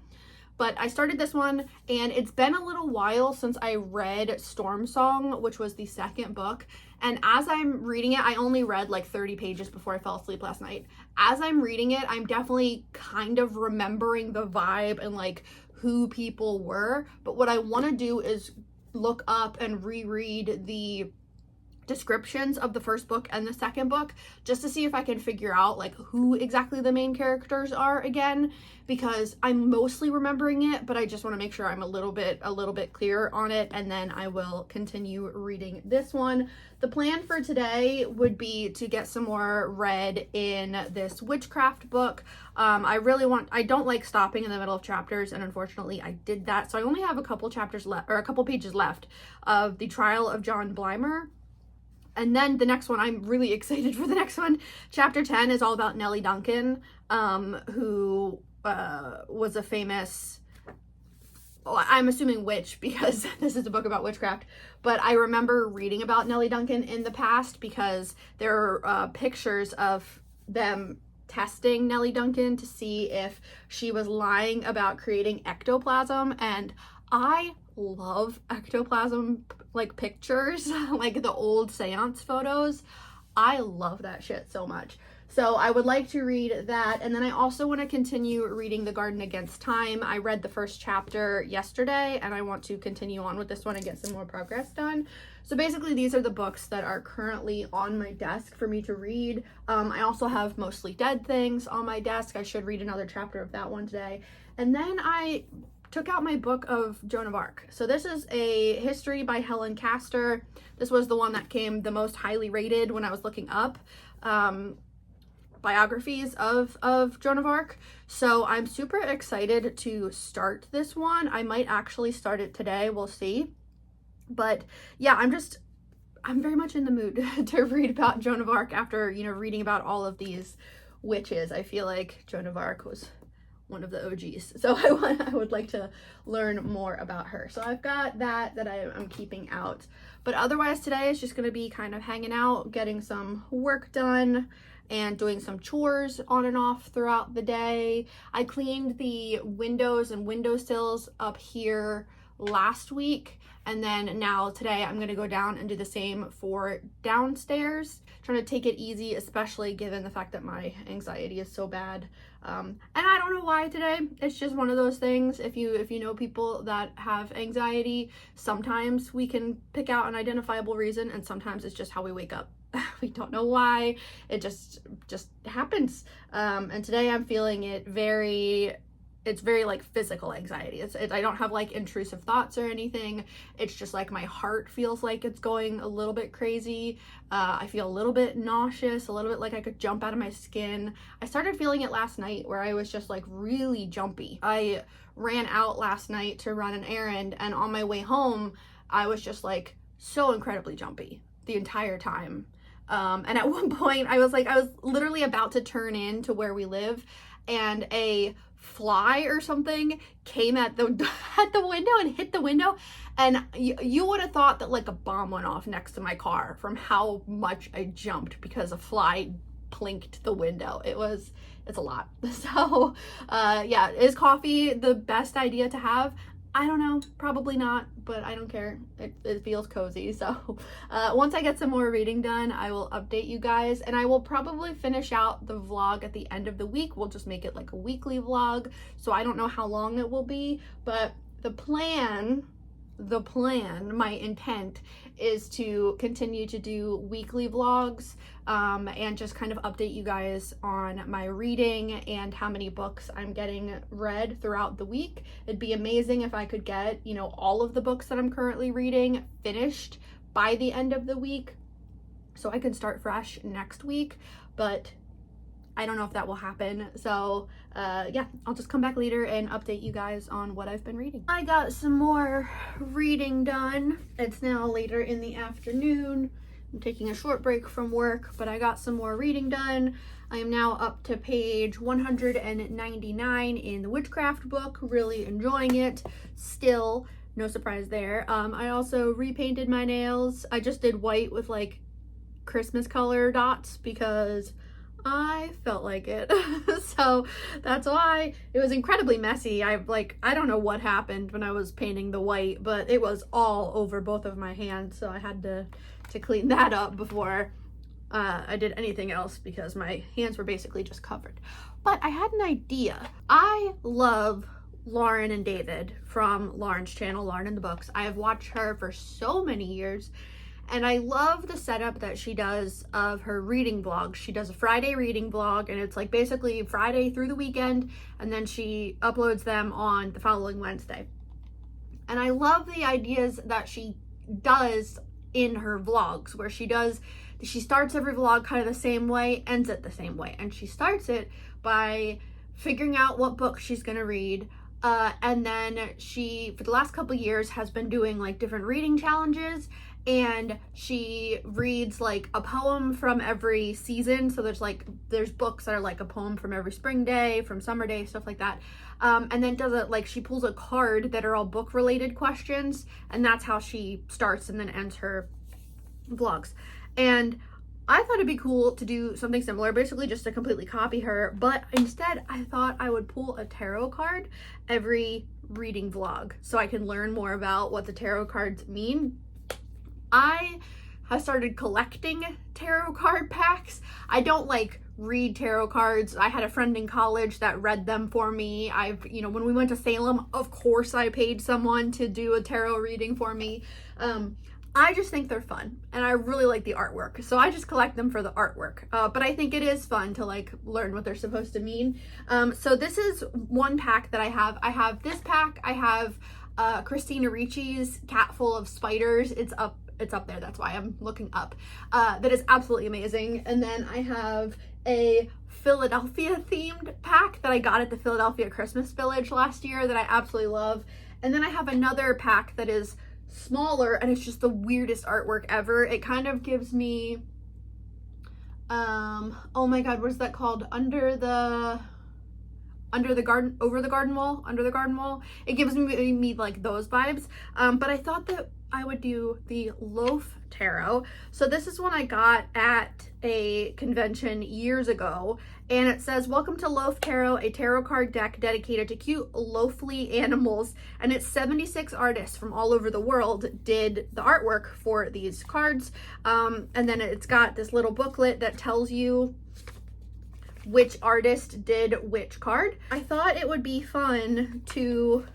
But I started this one, and it's been a little while since I read Storm Song, which was the second book. And as I'm reading it, I only read like 30 pages before I fell asleep last night. As I'm reading it, I'm definitely kind of remembering the vibe and like who people were. But what I want to do is look up and reread the descriptions of the first book and the second book just to see if I can figure out like who exactly the main characters are again, because I'm mostly remembering it, but I just want to make sure I'm a little bit clearer on it, and then I will continue reading this one. The plan for today would be to get some more read in this witchcraft book. I don't like stopping in the middle of chapters, and unfortunately I did that, so I only have a couple chapters left, or a couple pages left, of The Trial of John Blymer. And then the next one, I'm really excited for the next one. Chapter 10 is all about Nellie Duncan, who was a famous, well, I'm assuming witch because this is a book about witchcraft. But I remember reading about Nellie Duncan in the past because there are pictures of them testing Nellie Duncan to see if she was lying about creating ectoplasm. And I love ectoplasm like pictures, like the old seance photos. I love that shit so much. So I would like to read that. And then I also want to continue reading The Garden Against Time. I read the first chapter yesterday, and I want to continue on with this one and get some more progress done. So basically these are the books that are currently on my desk for me to read. I also have Mostly Dead Things on my desk. I should read another chapter of that one today. And then I took out my book of Joan of Arc. So this is a history by Helen Castor. This was the one that came the most highly rated when I was looking up biographies of Joan of Arc. So I'm super excited to start this one. I might actually start it today, we'll see. But yeah, I'm very much in the mood to read about Joan of Arc after, you know, reading about all of these witches. I feel like Joan of Arc was one of the OGs, so I would like to learn more about her. So I've got that I'm keeping out, but otherwise today is just going to be kind of hanging out, getting some work done, and doing some chores on and off throughout the day. I cleaned the windows and windowsills up here last week, and then now today I'm going to go down and do the same for downstairs, trying to take it easy, especially given the fact that my anxiety is so bad. And I don't know why today. It's just one of those things. If you know people that have anxiety, sometimes we can pick out an identifiable reason, and sometimes it's just how we wake up. We don't know why. It just happens. And today I'm feeling it it's very like physical anxiety. I don't have like intrusive thoughts or anything. It's just like my heart feels like it's going a little bit crazy. I feel a little bit nauseous, a little bit like I could jump out of my skin. I started feeling it last night where I was just like really jumpy. I ran out last night to run an errand, and on my way home, I was just like so incredibly jumpy the entire time. And at one point I was literally about to turn in to where we live, and a fly or something came at the window and hit the window, and you would have thought that like a bomb went off next to my car from how much I jumped because a fly plinked the window. It's a lot. So yeah, is coffee the best idea to have? I don't know, probably not, but I don't care. It feels cozy. So once I get some more reading done, I will update you guys, and I will probably finish out the vlog at the end of the week. We'll just make it like a weekly vlog. So I don't know how long it will be, but the plan, my intent is to continue to do weekly vlogs and just kind of update you guys on my reading and how many books I'm getting read throughout the week. It'd be amazing if I could get, you know, all of the books that I'm currently reading finished by the end of the week so I can start fresh next week, but I don't know if that will happen. So yeah, I'll just come back later and update you guys on what I've been reading. I got some more reading done. It's now later in the afternoon. I'm taking a short break from work, but I got some more reading done. I am now up to page 199 in the witchcraft book, really enjoying it still. No surprise there. I also repainted my nails. I just did white with like Christmas color dots because I felt like it. So that's why it was incredibly messy. I don't know what happened when I was painting the white, but it was all over both of my hands. So I had to clean that up before I did anything else because my hands were basically just covered. But I had an idea. I love Lauren and David from Lauren's channel, Lauren and the Books. I have watched her for so many years, and I love the setup that she does of her reading vlogs. She does a Friday reading vlog, and it's like basically Friday through the weekend, and then she uploads them on the following Wednesday. And I love the ideas that she does in her vlogs, where she starts every vlog kind of the same way, ends it the same way. And she starts it by figuring out what book she's gonna read, and then she, for the last couple years, has been doing like different reading challenges, and she reads like a poem from every season. So there's books that are like a poem from every spring day, from summer day, stuff like that. And then she pulls a card that are all book related questions, and that's how she starts and then ends her vlogs. And I thought it'd be cool to do something similar, basically just to completely copy her, but instead I thought I would pull a tarot card every reading vlog so I can learn more about what the tarot cards mean. I have started collecting tarot card packs. I don't like read tarot cards. I had a friend in college that read them for me. When we went to Salem, of course I paid someone to do a tarot reading for me. I just think they're fun, and I really like the artwork, so I just collect them for the artwork. But I think it is fun to like learn what they're supposed to mean. So this is one pack that I have. I have this pack. I have Christina Ricci's Cat Full of Spiders. It's up there, that's why I'm looking up. That is absolutely amazing. And then I have a Philadelphia themed pack that I got at the Philadelphia Christmas Village last year that I absolutely love. And then I have another pack that is smaller, and it's just the weirdest artwork ever. It kind of gives me oh my god, what is that called? Over the garden wall. It gives me like those vibes. But I thought that I would do the Loaf Tarot. So this is one I got at a convention years ago, and it says, "Welcome to Loaf Tarot, a tarot card deck dedicated to cute loafly animals." And it's 76 artists from all over the world did the artwork for these cards. And then it's got this little booklet that tells you which artist did which card. I thought it would be fun to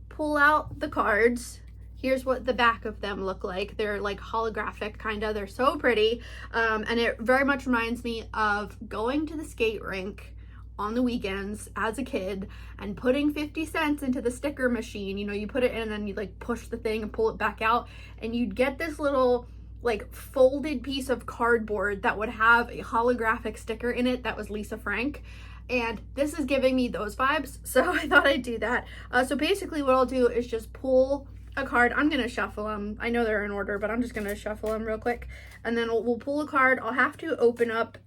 pull out the cards. Here's what the back of them look like. They're like holographic, kind of. They're so pretty. And it very much reminds me of going to the skate rink on the weekends as a kid and putting 50 cents into the sticker machine. You put it in and then you like push the thing and pull it back out, and you'd get this little like folded piece of cardboard that would have a holographic sticker in it that was Lisa Frank. And this is giving me those vibes, so I thought I'd do that. So basically what I'll do is just pull a card. I'm gonna shuffle them. I know they're in order, but I'm just gonna shuffle them real quick, and then we'll pull a card. I'll have to open up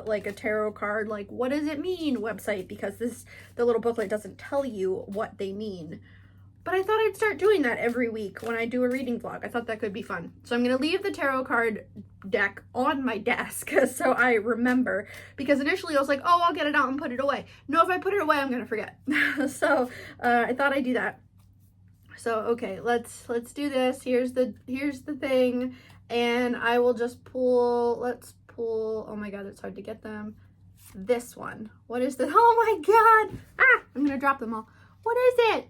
like a tarot card, like what does it mean website, because the little booklet doesn't tell you what they mean. But I thought I'd start doing that every week when I do a reading vlog. I thought that could be fun. So I'm gonna leave the tarot card deck on my desk so I remember, because initially I was like, oh, I'll get it out and put it away. No, if I put it away, I'm gonna forget. So I thought I'd do that. So okay, let's do this. Here's the thing, and I will just pull. Let's pull. Oh my god, it's hard to get them. This one. What is this? Oh my god! I'm gonna drop them all. What is it?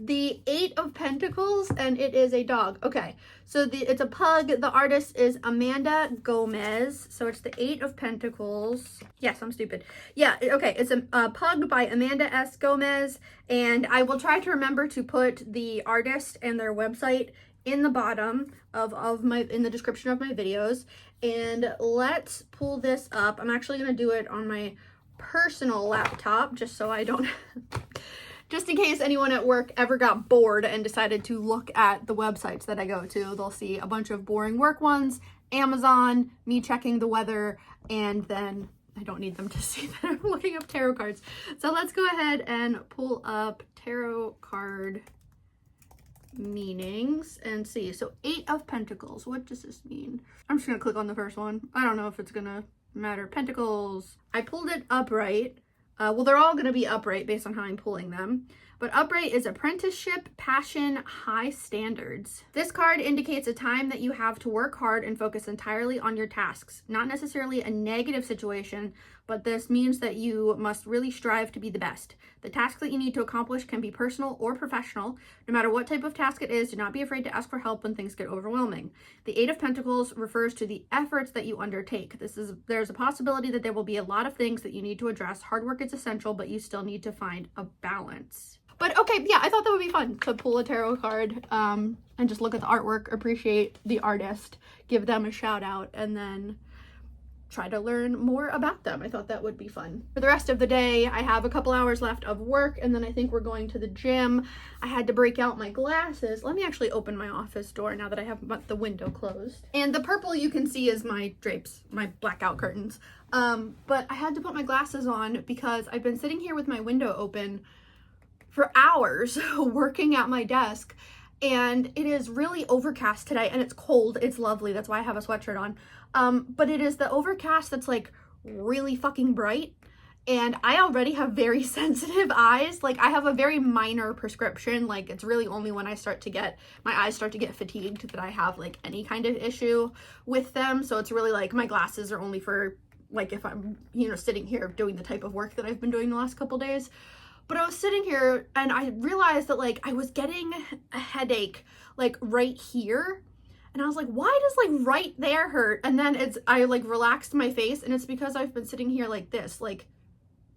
The 8 of Pentacles, and it is a dog. Okay, so it's a pug. The artist is Amanda Gomez. So it's the 8 of Pentacles. Yes, I'm stupid. Yeah, okay, it's a pug by Amanda S. Gomez, and I will try to remember to put the artist and their website in the bottom in the description of my videos. And let's pull this up. I'm actually gonna do it on my personal laptop just so I don't Just in case anyone at work ever got bored and decided to look at the websites that I go to, they'll see a bunch of boring work ones, Amazon, me checking the weather, and then I don't need them to see that I'm looking up tarot cards. So let's go ahead and pull up tarot card meanings and see. So 8 of Pentacles, what does this mean? I'm just gonna click on the first one. I don't know if it's gonna matter. Pentacles. I pulled it upright. Well, they're all gonna be upright based on how I'm pulling them. But upright is apprenticeship, passion, high standards. This card indicates a time that you have to work hard and focus entirely on your tasks. Not necessarily a negative situation, but this means that you must really strive to be the best. The task that you need to accomplish can be personal or professional. No matter what type of task it is, do not be afraid to ask for help when things get overwhelming. The 8 of Pentacles refers to the efforts that you undertake. There's a possibility that there will be a lot of things that you need to address. Hard work is essential, but you still need to find a balance. But okay, yeah, I thought that would be fun to pull a tarot card and just look at the artwork, appreciate the artist, give them a shout out, and then try to learn more about them. I thought that would be fun. For the rest of the day, I have a couple hours left of work, and then I think we're going to the gym. I had to break out my glasses. Let me actually open my office door now that I have the window closed. And the purple you can see is my drapes, my blackout curtains. But I had to put my glasses on because I've been sitting here with my window open for hours working at my desk, and it is really overcast today, and it's cold. It's lovely. That's why I have a sweatshirt on. But it is the overcast that's like really fucking bright, and I already have very sensitive eyes. Like, I have a very minor prescription. Like, it's really only when my eyes start to get fatigued that I have like any kind of issue with them. So it's really like my glasses are only for like if I'm, sitting here doing the type of work that I've been doing the last couple days. But I was sitting here and I realized that like I was getting a headache like right here. And I was like, why does like right there hurt? And then I like relaxed my face, and it's because I've been sitting here like this, like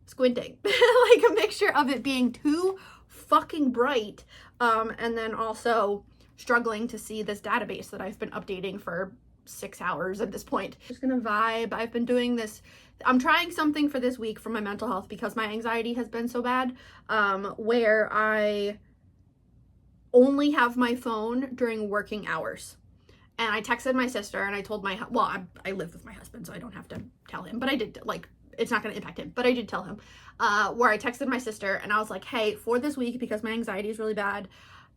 squinting, like a mixture of it being too fucking bright. And then also struggling to see this database that I've been updating for 6 hours at this point. Just gonna vibe. I've been doing this. I'm trying something for this week for my mental health because my anxiety has been so bad, where I only have my phone during working hours. And I texted my sister and I told I live with my husband, so I don't have to tell him, but I did, like, it's not going to impact him, but I did tell him, where I texted my sister and I was like, hey, for this week, because my anxiety is really bad,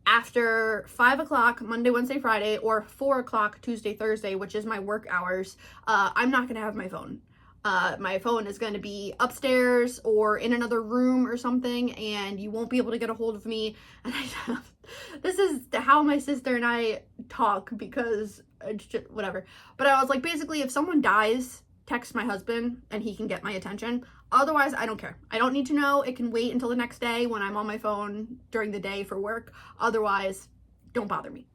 after 5 o'clock Monday, Wednesday, Friday, or 4 o'clock Tuesday, Thursday, which is my work hours, I'm not going to have my phone. My phone is going to be upstairs or in another room or something, and you won't be able to get a hold of me. And this is how my sister and I talk, because it's just whatever. But I was like, basically, if someone dies, text my husband and he can get my attention. Otherwise, I don't care. I don't need to know. It can wait until the next day when I'm on my phone during the day for work. Otherwise, don't bother me.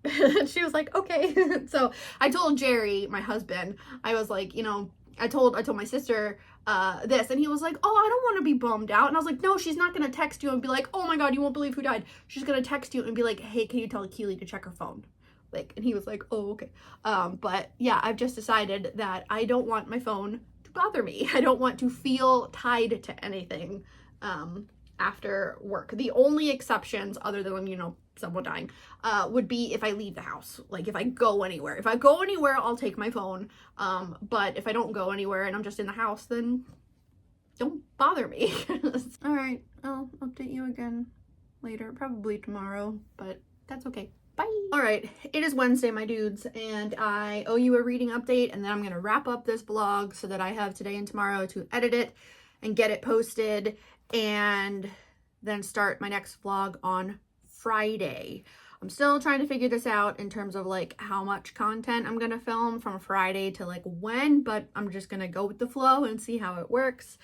She was like, okay. So I told Jerry, my husband, I was like, I told my sister this, and he was like, oh, I don't want to be bummed out. And I was like, no, she's not going to text you and be like, oh my God, you won't believe who died. She's going to text you and be like, hey, can you tell Keely to check her phone? Like, and he was like, oh, okay. But yeah, I've just decided that I don't want my phone to bother me. I don't want to feel tied to anything after work. The only exceptions, other than, someone dying, would be if I leave the house. Like, if I go anywhere. If I go anywhere, I'll take my phone. But if I don't go anywhere and I'm just in the house, then don't bother me. All right, I'll update you again later, probably tomorrow, but that's okay. Bye. All right, it is Wednesday, my dudes, and I owe you a reading update, and then I'm going to wrap up this vlog so that I have today and tomorrow to edit it and get it posted, and then start my next vlog on Friday. I'm still trying to figure this out in terms of like how much content I'm gonna film from Friday to like when, but I'm just gonna go with the flow and see how it works.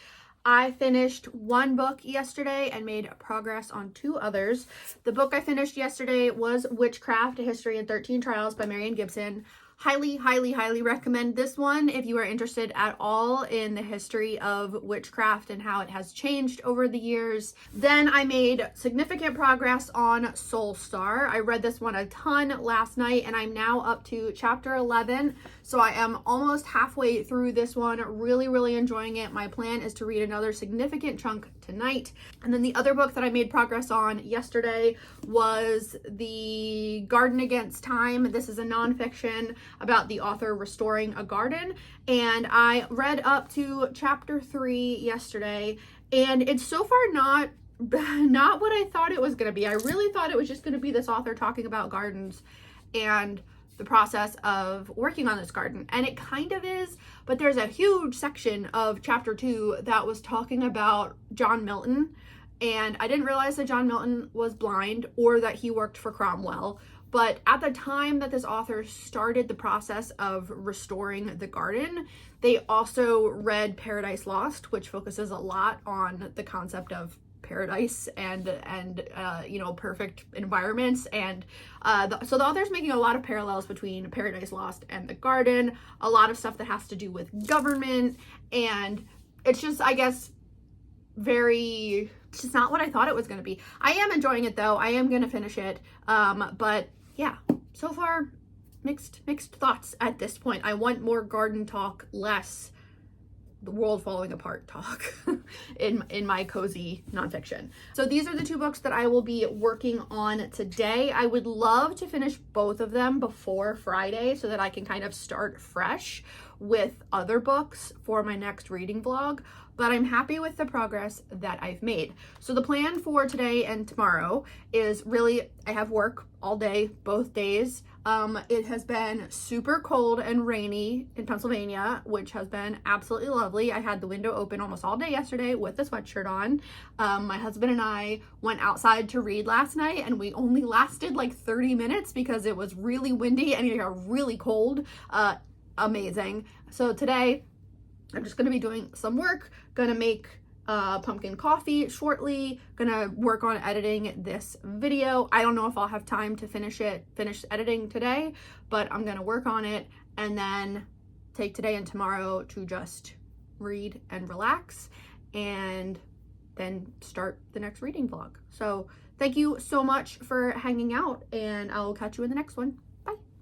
I finished one book yesterday and made progress on 2 others. The book I finished yesterday was Witchcraft: A History in 13 Trials by Marian Gibson. highly, highly, highly recommend this one if you are interested at all in the history of witchcraft and how it has changed over the years. Then I made significant progress on Soul Star. I read this one a ton last night, and I'm now up to chapter 11. So I am almost halfway through this one. Really, really enjoying it. My plan is to read another significant chunk tonight. And then the other book that I made progress on yesterday was The Garden Against Time. This is a nonfiction about the author restoring a garden, and I read up to chapter 3 yesterday, and it's so far not what I thought it was going to be. I really thought it was just going to be this author talking about gardens and the process of working on this garden, and it kind of is, but there's a huge section of chapter 2 that was talking about John Milton, and I didn't realize that John Milton was blind or that he worked for Cromwell. But at the time that this author started the process of restoring the garden, they also read Paradise Lost, which focuses a lot on the concept of paradise and perfect environments. And so the author's making a lot of parallels between Paradise Lost and the garden, a lot of stuff that has to do with government. And it's just, I guess, it's just not what I thought it was going to be. I am enjoying it though. I am going to finish it. But yeah, so far mixed thoughts at this point. I want more garden talk, less the world falling apart talk in my cozy nonfiction. So these are the 2 books that I will be working on today. I would love to finish both of them before Friday so that I can kind of start fresh with other books for my next reading vlog, but I'm happy with the progress that I've made. So the plan for today and tomorrow is really, I have work all day, both days. It has been super cold and rainy in Pennsylvania, which has been absolutely lovely. I had the window open almost all day yesterday with a sweatshirt on. My husband and I went outside to read last night, and we only lasted like 30 minutes because it was really windy and it got really cold. Amazing. So today I'm just going to be doing some work, gonna make pumpkin coffee shortly, gonna work on editing this video. I don't know if I'll have time to finish editing today, but I'm gonna work on it and then take today and tomorrow to just read and relax and then start the next reading vlog. So thank you so much for hanging out, and I'll catch you in the next one.